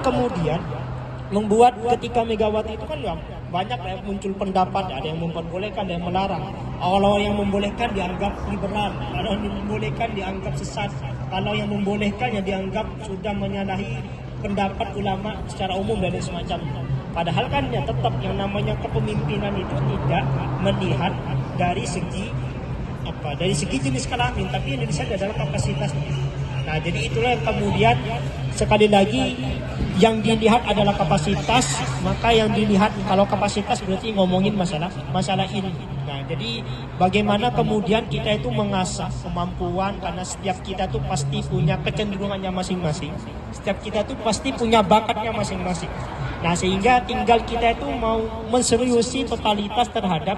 kemudian membuat ketika Megawati itu kan ya banyak ya muncul pendapat, ada yang memperbolehkan, ada yang melarang. Kalau yang membolehkan dianggap liberal, kalau yang membolehkan dianggap sesat, kalau yang membolehkan ya dianggap sudah menyalahi pendapat ulama secara umum dan semacamnya. Padahal kan ya tetap yang namanya kepemimpinan itu tidak melihat dari segi dari segi jenis kelamin, tapi yang dilihat adalah kapasitasnya. Nah, jadi itulah yang kemudian sekali lagi yang dilihat adalah kapasitas, maka yang dilihat kalau kapasitas berarti ngomongin masalah ini. Nah, jadi bagaimana kemudian kita itu mengasah kemampuan, karena setiap kita tuh pasti punya kecenderungannya masing-masing. Setiap kita tuh pasti punya bakatnya masing-masing. Nah, sehingga tinggal kita itu mau menseriusi totalitas terhadap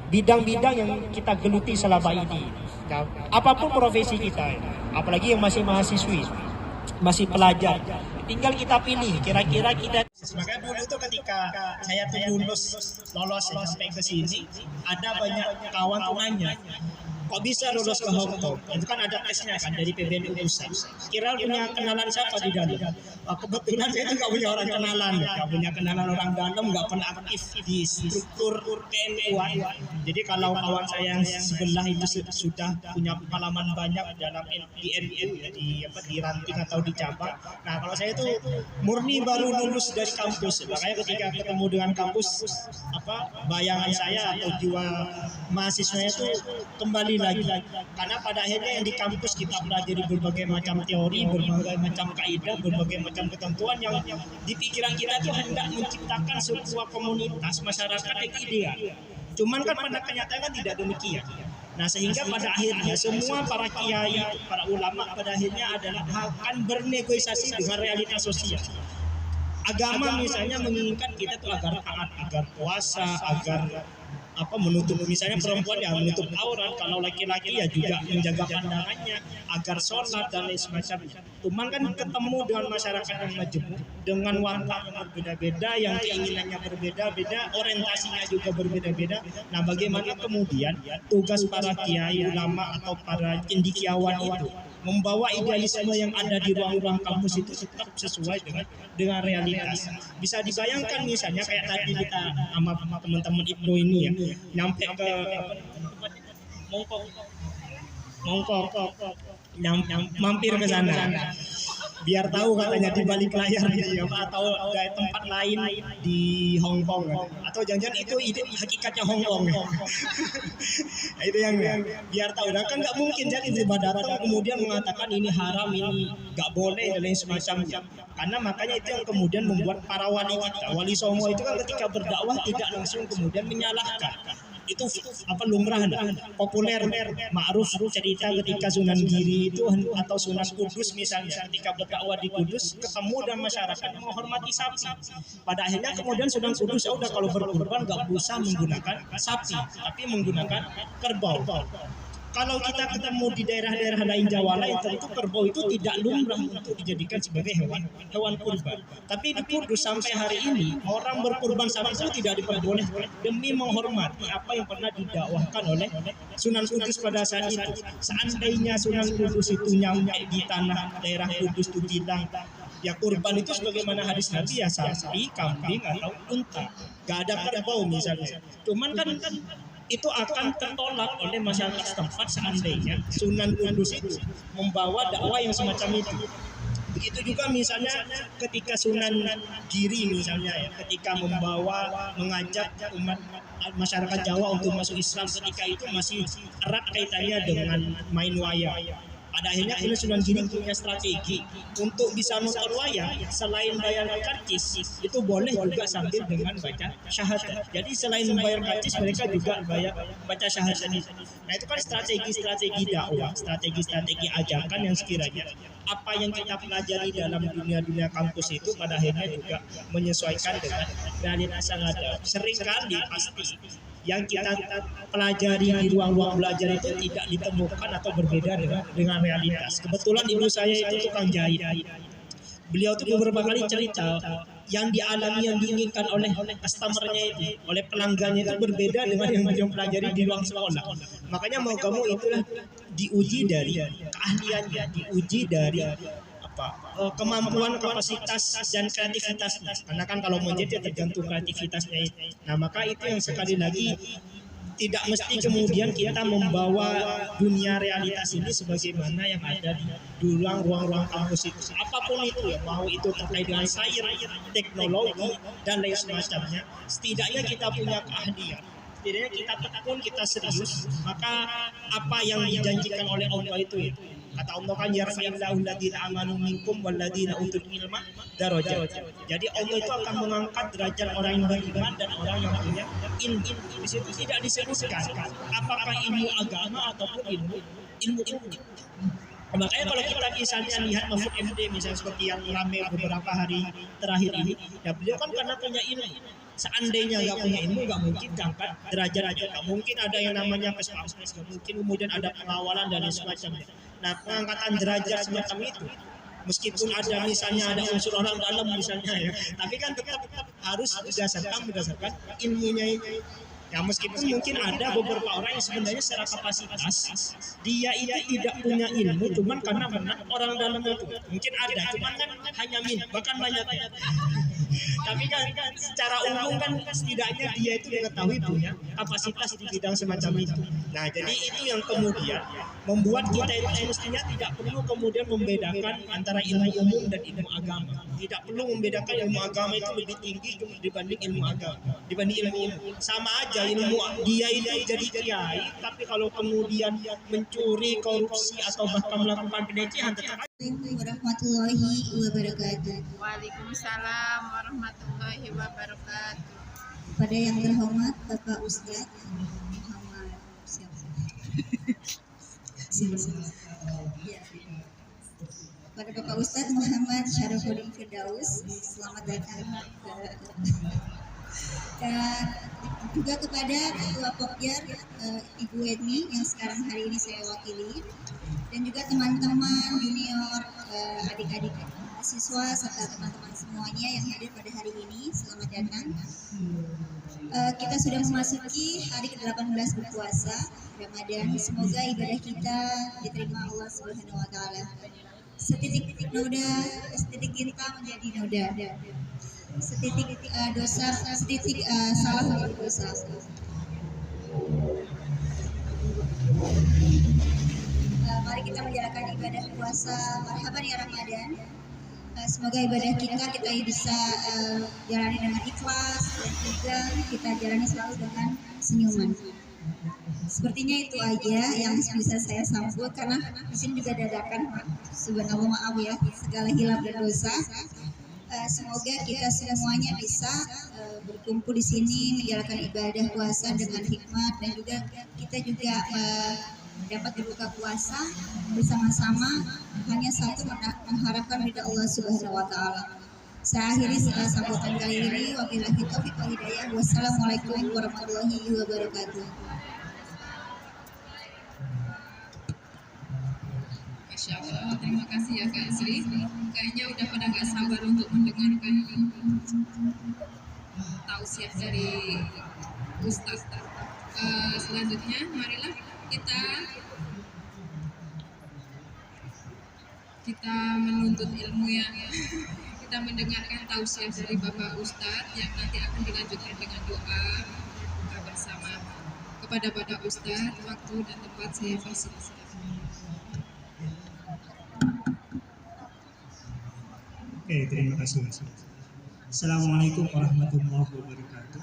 bidang-bidang yang kita geluti selama ini. Nah, apapun profesi kita, apalagi yang masih mahasiswi, masih pelajar, tinggal kita pilih kira-kira kita. Makanya dulu itu ketika saya tuh lolos sampai ke sini, ada banyak kawan tuh nanya, kok bisa lolos ke Hong Kong? Itu kan ada tesnya kan dari PBNU pusat. Kira punya kenalan siapa di dalam? Kebetulan saya itu nggak punya orang kenalan, nggak punya kenalan orang dalam, nggak pernah aktif di struktur TNI. Jadi kalau kawan saya yang sebelah itu sudah punya pengalaman banyak dalam di NU, di ranting atau di cabang. Nah, kalau saya itu murni baru lulus dari kampus. Makanya ketika ketemu dengan kampus, bayangan saya atau jiwa mahasiswanya itu kembali lagi, karena pada akhirnya yang di kampus kita pelajari berbagai macam teori, berbagai macam kaidah, berbagai macam ketentuan yang di pikiran kita itu hendak menciptakan sebuah komunitas masyarakat yang ideal. Cuman kan pada kenyataan tidak demikian. Nah, sehingga pada akhirnya semua para kiai, para ulama pada akhirnya adalah akan bernegosiasi dengan realitas sosial. Agama misalnya menginginkan kita tuh agar taat, agar puasa, agar menutup, misalnya perempuan yang menutup aurat, kalau laki-laki ya juga menjaga pandangannya agar sholat dan lain semacamnya. Cuman kan ketemu dengan masyarakat yang majemuk, dengan watak yang berbeda-beda, yang keinginannya berbeda-beda, orientasinya juga berbeda-beda. Nah, bagaimana kemudian tugas para kiai, ulama atau para cendekiawan itu membawa idealisme yang ada di ruang-ruang kampus itu tetap sesuai dengan realitas. Bisa dibayangkan misalnya kayak tadi kita sama teman-teman Ibnu ini ya, nyampe ke Mongkok, mampir ke sana, biar tahu katanya di balik layar atau dari tempat lain di Hong Kong, atau jangan-jangan itu ide hakikatnya Hong Kong. Nah, itu yang biar tahu. Dan kan nggak mungkin jadi di datang kemudian mengatakan ini haram, ini nggak boleh dan lain semacamnya. Karena makanya itu yang kemudian membuat para wali songo itu kan ketika berdakwah tidak langsung kemudian menyalahkan. Itu lumrah, populer, ma'ruf cerita ketika Sunan Giri itu atau Sunan Kudus misalnya ketika berdakwah di Kudus ketemu dan masyarakat menghormati sapi. Pada akhirnya kemudian Sunan Kudus ya udah kalau berkurban nggak usah menggunakan sapi tapi menggunakan kerbau. Kalau kita ketemu di daerah-daerah lain Jawa lain, tentu kerbau itu tidak lumrah untuk dijadikan sebagai hewan kurban. Tapi di Kudus sampai hari ini orang berkurban sapi itu tidak diperbolehkan demi menghormati apa yang pernah didakwahkan oleh Sunan Kudus pada saat itu. Seandainya Sunan Kudus itu nyampe di tanah daerah Kudus itu bilang ya kurban itu sebagaimana hadis Nabi ya sapi, kambing atau unta, gak ada kerbau misalnya. Cuman kan itu akan tertolak oleh masyarakat setempat seandainya Sunan Kudus itu membawa dakwah yang semacam itu. Begitu juga misalnya ketika Sunan Giri misalnya ya, ketika mengajak umat masyarakat Jawa untuk masuk Islam, ketika itu masih erat kaitannya dengan main wayang. Pada akhirnya Sunan Giri punya strategi untuk bisa nonton wayang selain bayar karcis itu boleh juga sambil dengan baca syahadat. Jadi selain bayar karcis mereka juga baca syahadat. Nah, itu kan strategi dakwah, strategi ajakan yang sekiranya apa yang kita pelajari dalam dunia kampus itu pada akhirnya juga menyesuaikan dengan realitas yang ada. Seringkali pasti yang kita pelajari di ruang-ruang belajar itu tidak ditemukan atau berbeda dengan realitas. Kebetulan ibu saya itu tukang jahit. Beliau itu beberapa kali cerita yang dialami, yang diinginkan oleh customernya itu, oleh pelanggannya itu berbeda dengan yang beliau pelajari di ruang sekolah. Makanya mau kamu itulah diuji dari keahliannya, diuji dari kemampuan, kapasitas dan kreativitasnya. Karena kan kalau monyet ya tergantung kreativitasnya. Nah maka itu yang sekali lagi tidak mesti kemudian kita membawa dunia realitas ini sebagaimana yang ada di ruang-ruang kampus itu. Apapun itu ya, mau itu terkait dengan sains, teknologi dan lain semacamnya, setidaknya kita punya keahlian. Setidaknya kita tekun, kita serius, maka apa yang dijanjikan oleh Allah itu. Kata Allah kan yarfa'illahu alladziina aamanu minkum walladziina utul ilma darajat. Jadi Allah itu akan mengangkat derajat orang yang beriman dan orang yang punya ilmu. Di situ tidak disebutkan apakah ilmu agama ataupun ilmu. Makanya kalau kita misalnya lihat Mahfud MD misalnya seperti yang ramai beberapa hari terakhir ini, ya beliau kan karena punya ilmu. Seandainya nggak punya ilmu nggak mungkin diangkat derajat-derajat, nggak mungkin ada yang namanya pespampres, nggak mungkin kemudian ada pengawalan dan lain semacamnya. Nah pengangkatan derajat semacam itu, meskipun ada misalnya ada unsur orang dalam misalnya ya, tapi kan tetap harus berdasarkan ilmunya ini. Ya meskipun mungkin ada beberapa orang yang sebenarnya secara kapasitas dia itu tidak punya ilmu, cuman karena orang dalamnya itu mungkin ada, cuman kan hanya bahkan banyak. Tapi kan secara umum kan setidaknya dia itu diketahui punya kapasitas di bidang semacam itu. Nah jadi itu yang kemudian membuat kita itu semestinya tidak perlu kemudian membedakan antara ilmu umum dan ilmu agama. Tidak perlu membedakan ilmu agama itu lebih tinggi dibanding ilmu agama, dibanding ilmu umum. Sama aja ilmu dia itu jadi kiai, tapi kalau kemudian mencuri, korupsi atau bahkan melakukan pelecehan tetap. Assalamualaikum warahmatullahi wabarakatuh. Waalaikumsalam warahmatullahi wabarakatuh. Pada yang terhormat Bapak Ustadz Muhammad Pada Bapak Ustadz Muhammad Syarafuddin Firdaus, selamat datang. Dan juga kepada Ketua Pokjar Ibu Edmi yang sekarang hari ini saya wakili, dan juga teman-teman junior, adik-adik siswa serta teman-teman semuanya yang hadir pada hari ini, selamat datang. Kita sudah memasuki hari ke-18 berpuasa Ramadan. Semoga ibadah kita diterima Allah Subhanahu wa taala. Setitik noda, setitik kita menjadi noda. Setitik dosa, setitik salah menjadi dosa. Mari kita menjalankan ibadah puasa marhaban ya Ramadan. Semoga ibadah kita bisa jalani dengan ikhlas dan juga kita jalani selalu dengan senyuman. Sepertinya itu aja yang bisa saya sambut karena di sini juga dadakan, subhanallah, maaf ya segala hilaf dan dosa. Semoga kita semuanya bisa berkumpul di sini menjalankan ibadah puasa dengan hikmat, dan juga kita juga dapat berbuka puasa bersama-sama hanya satu, mengharapkan ridha Allah Subhanahu wa taala. Saya akhiri sambutan kali ini, wabillahi taufiq wal hidayah. Wassalamualaikum warahmatullahi wabarakatuh. Masya Allah, terima kasih ya Kak Sri. Kayaknya udah pada nggak sabar untuk mendengarkan tausiah dari Ustaz. Selanjutnya, marilah kita menuntut ilmu yang kita mendengarkan tausiah dari Bapak Ustadz yang nanti akan dilanjutkan dengan doa bersama. Kepada Bapak Ustadz, waktu dan tempat saya fasilitasi. Oke, terima kasih. Assalamualaikum warahmatullahi wabarakatuh.